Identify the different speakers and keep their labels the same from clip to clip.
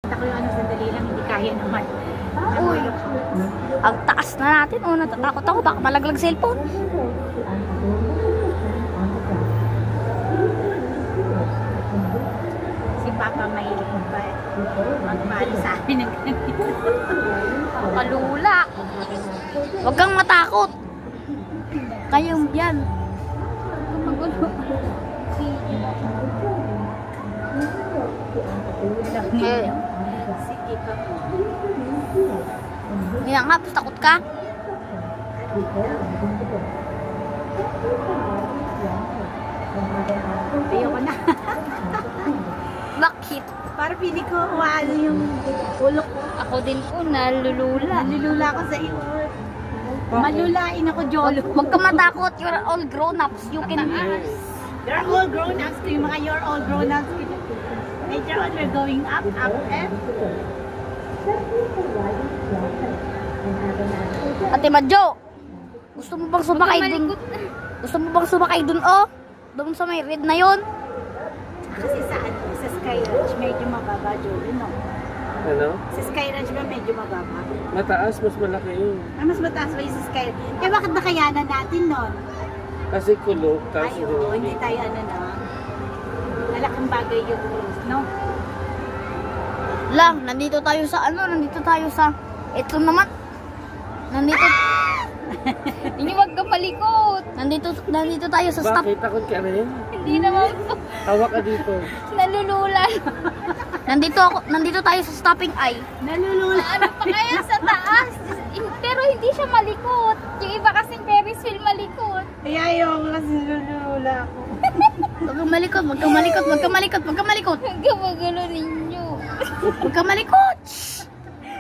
Speaker 1: Ako yung ano, sandali lang, hindi kaya naman.
Speaker 2: Uy, ang taas na natin. Oh, natatakot ako. Baka malaglag cellphone.
Speaker 1: Si Papa mahilig ba? Magmahal sa akin ng ganito.
Speaker 2: Kalula. Huwag kang matakot. Kayong yan. Okay.
Speaker 1: Sige pa po.
Speaker 2: Hindi na nga, takot ka?
Speaker 1: Ayoko na.
Speaker 2: Bakit?
Speaker 1: Para pili ko walo yung ulo ko.
Speaker 2: Ako din po, nalulula.
Speaker 1: Nalulula ako sa iyo. Malulain ako, Jolo.
Speaker 2: Huwag ka matakot. You're all grown-ups. You can...
Speaker 1: They're all grown-ups. Yung mga you're all grown-ups. Later on, we're going up, and...
Speaker 2: Ate Madjo, gusto mo bang sumakay dun? Gusto mo bang sumakay dun, oh? Doon sa may red na yon.
Speaker 1: Kasi sa Sky Ranch, medyo mababa, Jolo, no?
Speaker 3: Ano?
Speaker 1: Sa Sky Ranch ba medyo mababa?
Speaker 3: Mataas, mas malaki yun.
Speaker 1: Mas mataas ba yung sa Sky Ranch? Eh, bakit nakayanan natin nun?
Speaker 3: Kasi kulog, tapos
Speaker 1: Ay, oo, hindi tayo ano na. Malaking bagay yung cruise, no?
Speaker 2: Lang, nandito tayo sa ano? Nandito tayo sa... Ito naman. Nandito... Hindi, wag ka malikot. Nandito tayo sa stop.
Speaker 3: Bakit? Takot ka rin?
Speaker 2: Hindi naman po.
Speaker 3: Hawak ka dito.
Speaker 2: Nalulula. Nandito tayo sa stopping eye.
Speaker 1: Nalulula.
Speaker 2: Ano pa kaya sa taas? Pero hindi siya malikot. Yung iba kasing Ferris wheel malikot.
Speaker 1: Ay, ayaw kasi nalulula ako.
Speaker 2: Wag kang malikot, wag kang malikot, wag kang malikot, wag kang malikot.
Speaker 4: Huwag ka magano ninyo.
Speaker 2: Huwag kang malikot.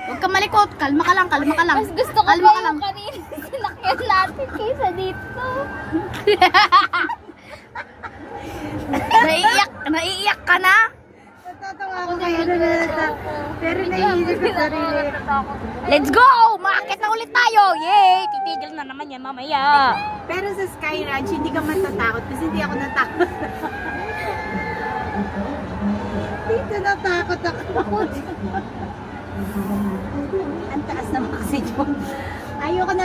Speaker 2: Huwag kang malikot. Kalma ka lang, kalma ka lang.
Speaker 4: Mas gusto ko
Speaker 2: Kalma
Speaker 4: pa
Speaker 2: ka lang.
Speaker 4: yung kanina sinakyan natin kaysa dito.
Speaker 2: Naiiyak ka na?
Speaker 1: Natatawa ako kaya pero naiisip ko sarili.
Speaker 2: Let's go! Maakit na ulit tayo! Yay! Titigil na naman yan mamaya.
Speaker 1: Pero sa Sky Ranch, hindi ka matatakot kasi hindi ako natakot. Dito natakot ako. Ang taas ng oxygen. Ayoko na.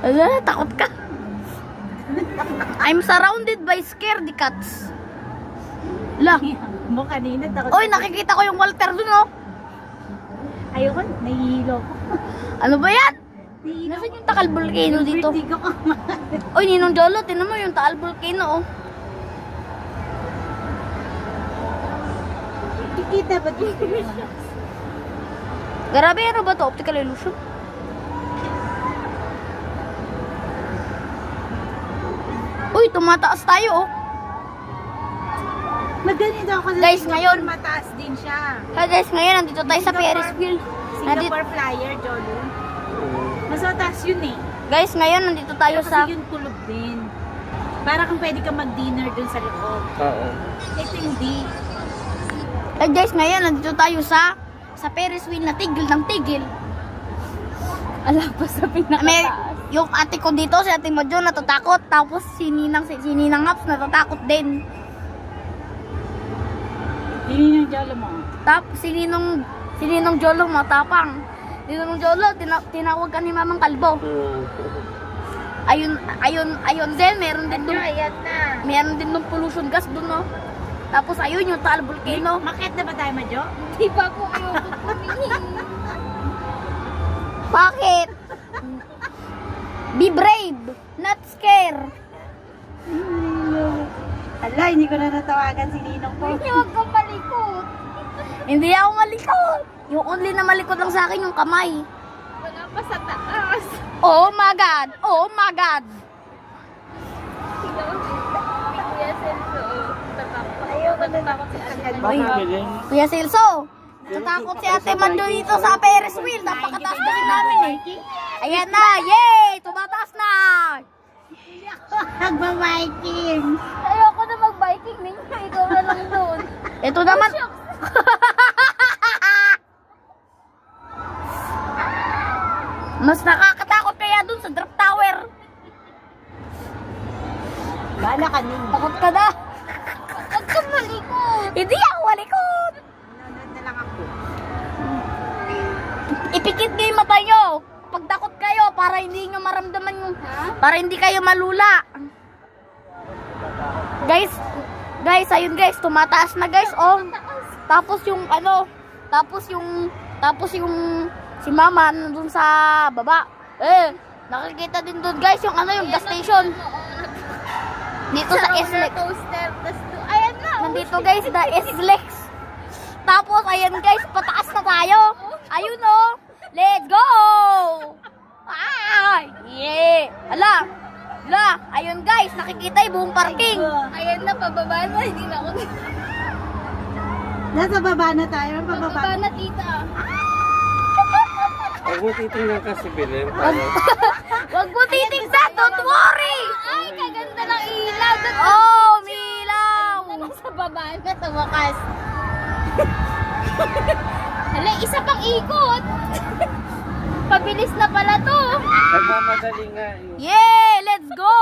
Speaker 2: Ala, takot ka. I'm surrounded by scaredy cats. Lang.
Speaker 1: Mo kanina takot.
Speaker 2: Oy, nakikita ko yung Walter dun, oh.
Speaker 1: Ayoko, nahihilo ko.
Speaker 2: Ano ba yan?
Speaker 1: Nahihilo
Speaker 2: Nasaan yung Taal Volcano dito?
Speaker 1: Vertigo ko.
Speaker 2: Oy, Ninong Jolo, tinan mo yung Taal Volcano, oh.
Speaker 1: Kikita ba dito?
Speaker 2: Grabe, ano ba to? Optical illusion? Uy, tumataas tayo, oh.
Speaker 1: Maganito ako sa
Speaker 2: Guys,
Speaker 1: Singapore,
Speaker 2: ngayon,
Speaker 1: mataas din siya.
Speaker 2: Hi guys, ngayon nandito tayo sa Ferris wheel.
Speaker 1: Singapore Flyer, Jolo. Mas mataas yun eh.
Speaker 2: Guys, ngayon nandito tayo
Speaker 1: Pero
Speaker 2: sa...
Speaker 1: kasi yun kulog din. Para kung pwede ka mag-dinner dun sa loob.
Speaker 3: Oo.
Speaker 1: Ito hindi.
Speaker 2: Hey guys, ngayon nandito tayo sa Ferris wheel na tigil ng tigil.
Speaker 4: Ala pa sa
Speaker 2: May,
Speaker 4: pinakataas.
Speaker 2: yung ate ko dito, si Ate Madjo, natatakot. Tapos si Ninang Haps, natatakot din.
Speaker 1: Hindi yung Jolo mo.
Speaker 2: Tapos si Ninong Jolo, matapang. Ninong Jolo, tinawag ka ni Mamang Kalbo. Ayun din, meron din dun.
Speaker 1: Ayan na.
Speaker 2: Meron din dun pollution gas dun, no? Tapos ayun, yung Taal Volcano.
Speaker 1: Makit na ba tayo, Madjo?
Speaker 4: Di ba ko pumihin?
Speaker 2: Bakit? Be brave, not scared.
Speaker 1: Ala, hindi ko na natawagan si Ninong ko.
Speaker 4: Hindi, huwag kang malikot.
Speaker 2: Hindi ako malikot. Yung only na malikot lang sa akin yung kamay.
Speaker 4: Wala pa sa taas.
Speaker 2: Oh my God! Oh my God!
Speaker 4: Kuya Celso, natatakot si Ate
Speaker 2: Ay, Kuya Silso, natatakot si Ate Mando dito sa Ferris wheel. Napakataas kasi namin eh. Ayan na! Yay! Tumataas na!
Speaker 1: Nagba-Viking.
Speaker 4: Ayoko na mag-biking ninyo. Ikaw na lang doon.
Speaker 2: Ito naman. Mas nakakatakot kaya dun sa drop tower.
Speaker 1: Bala ka nun.
Speaker 2: Takot ka na.
Speaker 4: Huwag kang malikot.
Speaker 2: Hindi ako malikot.
Speaker 1: Nanonood na lang ako.
Speaker 2: Ipikit kayo yung mata nyo. Pag takot kayo, para hindi nyo maramdaman yung... Para hindi kayo malula. Guys, ayun guys, tumataas na guys, oh. Tapos yung ano, tapos yung si mama nandun sa baba. Nakikita din doon guys, yung ano, yung gas station. Dito sa SLEX.
Speaker 4: Ayan na.
Speaker 2: Nandito guys, sa SLEX. Tapos, ayan guys, pataas na tayo. Ayun oh. Let's go! Ay! Yeah! Ala! Ayun guys, nakikita yung buong parking.
Speaker 4: Ayan na, pababa na. Hindi na ako.
Speaker 1: Nasa baba na tayo.
Speaker 4: Pababa na, tita.
Speaker 3: Huwag mo titingnan kasi, Belen.
Speaker 2: Wag mo titignan, don't worry!
Speaker 4: Ay, kaganda ng ilaw.
Speaker 2: Oh, milaw!
Speaker 4: Nasa baba na, sa wakas. Hala, isa pang ikot. Pabilis na pala to.
Speaker 3: Nagmamadali nga yun.
Speaker 2: Yeah! Let's go!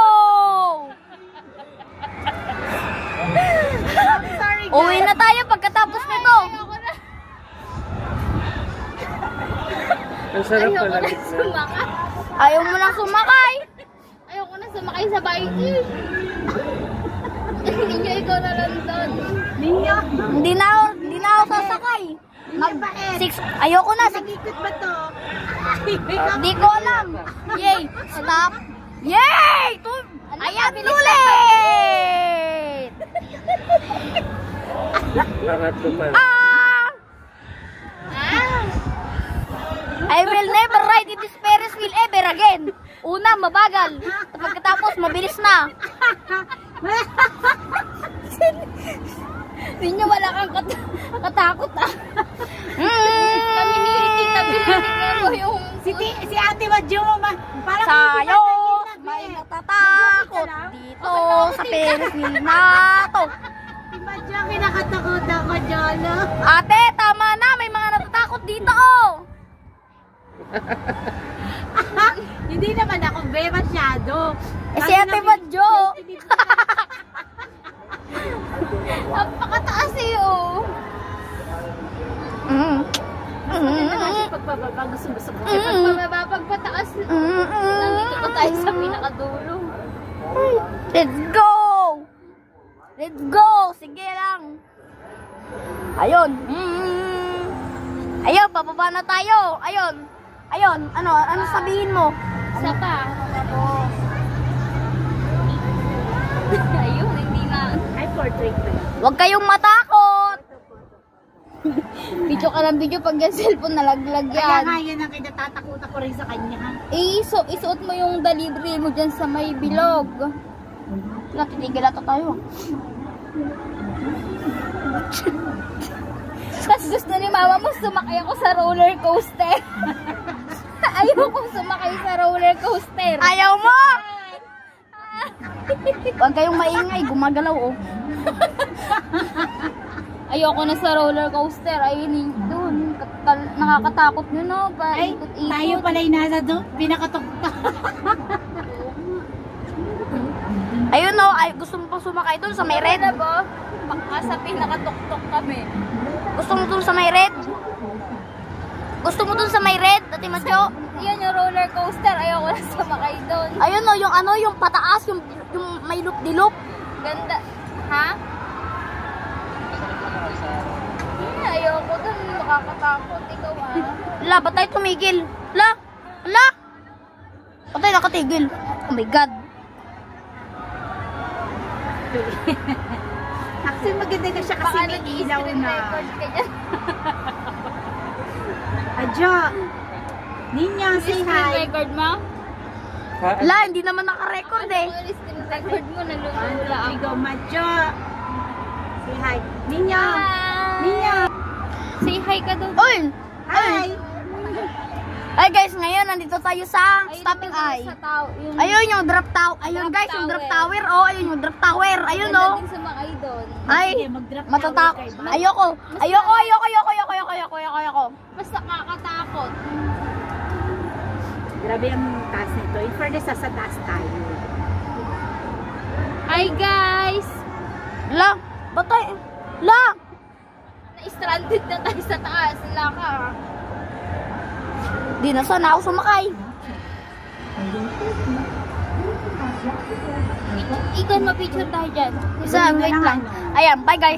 Speaker 1: Sorry guys.
Speaker 2: Uwi na tayo pagkatapos nito.
Speaker 4: Ayoko na.
Speaker 3: Ang sarap
Speaker 4: Ayoko
Speaker 3: pala.
Speaker 4: na sumakay.
Speaker 2: Ayaw mo lang sumakay.
Speaker 4: Ayoko na sumakay sa bike. Hindi ikaw na lang doon.
Speaker 1: Ninyo.
Speaker 2: Hindi na ako sasakay. Ayoko na.
Speaker 1: Nag-ikot ba to?
Speaker 2: Hindi ko alam. Yay! Stop. Yay! Ayan, ulit!
Speaker 3: Pangatlo pa.
Speaker 2: I will never ride in this Ferris wheel ever again. Una, mabagal. Pagkatapos, mabilis na.
Speaker 4: Ninyo wala kang katakot ah. Kami ni Tita Billy mo yung
Speaker 1: Si Ate Madjo mo parang
Speaker 2: Sayo, may natatakot dito sa Ferris wheel na to.
Speaker 1: Si Madjo ang kinakatakot ako, Jolo.
Speaker 2: Ate, tama na. May mga natatakot dito, oh.
Speaker 1: Hindi naman ako masyado.
Speaker 2: Si Ate Madjo.
Speaker 4: napakataas eh oh.
Speaker 1: Kasi pagpababa, gusto ko.
Speaker 4: Pagpataas, nandito pa tayo sa pinakadulo.
Speaker 2: Let's go! Let's go! Sige lang. Ayun. Ayun, pababa na tayo. Ayun. Ano sabihin mo?
Speaker 4: Isa pa. Ayun, hindi na.
Speaker 1: Ay, portrait pa yun.
Speaker 2: Huwag kayong matakot.
Speaker 4: Video ka ng video pag yung cellphone nalaglag
Speaker 1: Kaya
Speaker 4: yan.
Speaker 1: nga yan ang kinatatakot ako rin sa kanya.
Speaker 4: Isuot mo yung delivery mo dyan sa may bilog.
Speaker 2: Titigil ata tayo.
Speaker 4: Tapos gusto ni mama mo sumakay ako sa roller coaster. Ayoko sumakay sa roller coaster.
Speaker 2: Ayaw mo! Huwag kayong maingay. Gumagalaw, oh.
Speaker 4: Ayoko na sa roller coaster. Ayun doon. Nakakatakot nyo no.
Speaker 1: Ay,
Speaker 4: Paikot-ikot.
Speaker 1: tayo pala yung nasa doon. Pinakatok-tok.
Speaker 2: Ayun, oh. Ay, gusto mo pang sumakay doon sa may red?
Speaker 4: Na ba? Baka sa pinakatok-tok kami.
Speaker 2: Gusto mo doon sa may red? Gusto mo doon sa may red, Ate Madjo?
Speaker 4: Yan yung roller coaster. Ayoko na sumakay doon.
Speaker 2: Ayun, oh. Yung pataas, yung may loop-di-loop.
Speaker 4: Ganda. Ha? Ayoko doon. Makakatakot. Ikaw ah.
Speaker 2: La, ba't tayo tumigil? La! Ba't tayo nakatigil? Oh my God.
Speaker 1: Actually, maganda na siya kasi
Speaker 4: Baka
Speaker 1: may ilaw
Speaker 4: nag-i-screen
Speaker 1: na.
Speaker 4: record ka dyan.
Speaker 1: Adjo. Ninya, say
Speaker 4: Screen
Speaker 1: hi.
Speaker 4: record mo?
Speaker 2: La, hindi naman naka-record eh.
Speaker 4: Kung screen record mo, nalulula ako.
Speaker 1: Go, Madjo. Say hi. Ninya.
Speaker 4: Hi!
Speaker 1: Ninya.
Speaker 4: Say hi ka doon.
Speaker 2: Uy!
Speaker 1: Hi.
Speaker 2: Ay guys, ngayon nandito tayo sa stopping eye.
Speaker 4: Sa tao. Yung
Speaker 2: Ayun yung drop tower. Ayun
Speaker 4: Drop
Speaker 2: guys, yung drop
Speaker 4: tower.
Speaker 2: tower. Oh, ayun yung drop tower. Ayun
Speaker 4: ganda
Speaker 2: oh.
Speaker 4: din sumakay doon.
Speaker 2: Ay,
Speaker 1: Sige, mag-drop
Speaker 2: matatak.
Speaker 1: tower kayo.
Speaker 2: Ayoko. Ayoko.
Speaker 4: Mas nakakatakot.
Speaker 1: Grabe ang taas nito. In fairness, sa taas tayo.
Speaker 4: Hi guys!
Speaker 2: La, batay. La,
Speaker 4: Stranded na tayo sa taas. Laka.
Speaker 2: Di na sana ako sumakay.
Speaker 4: Ikaw, mapicture tayo dyan.
Speaker 2: Isa, wait lang. Ayan, bye guys.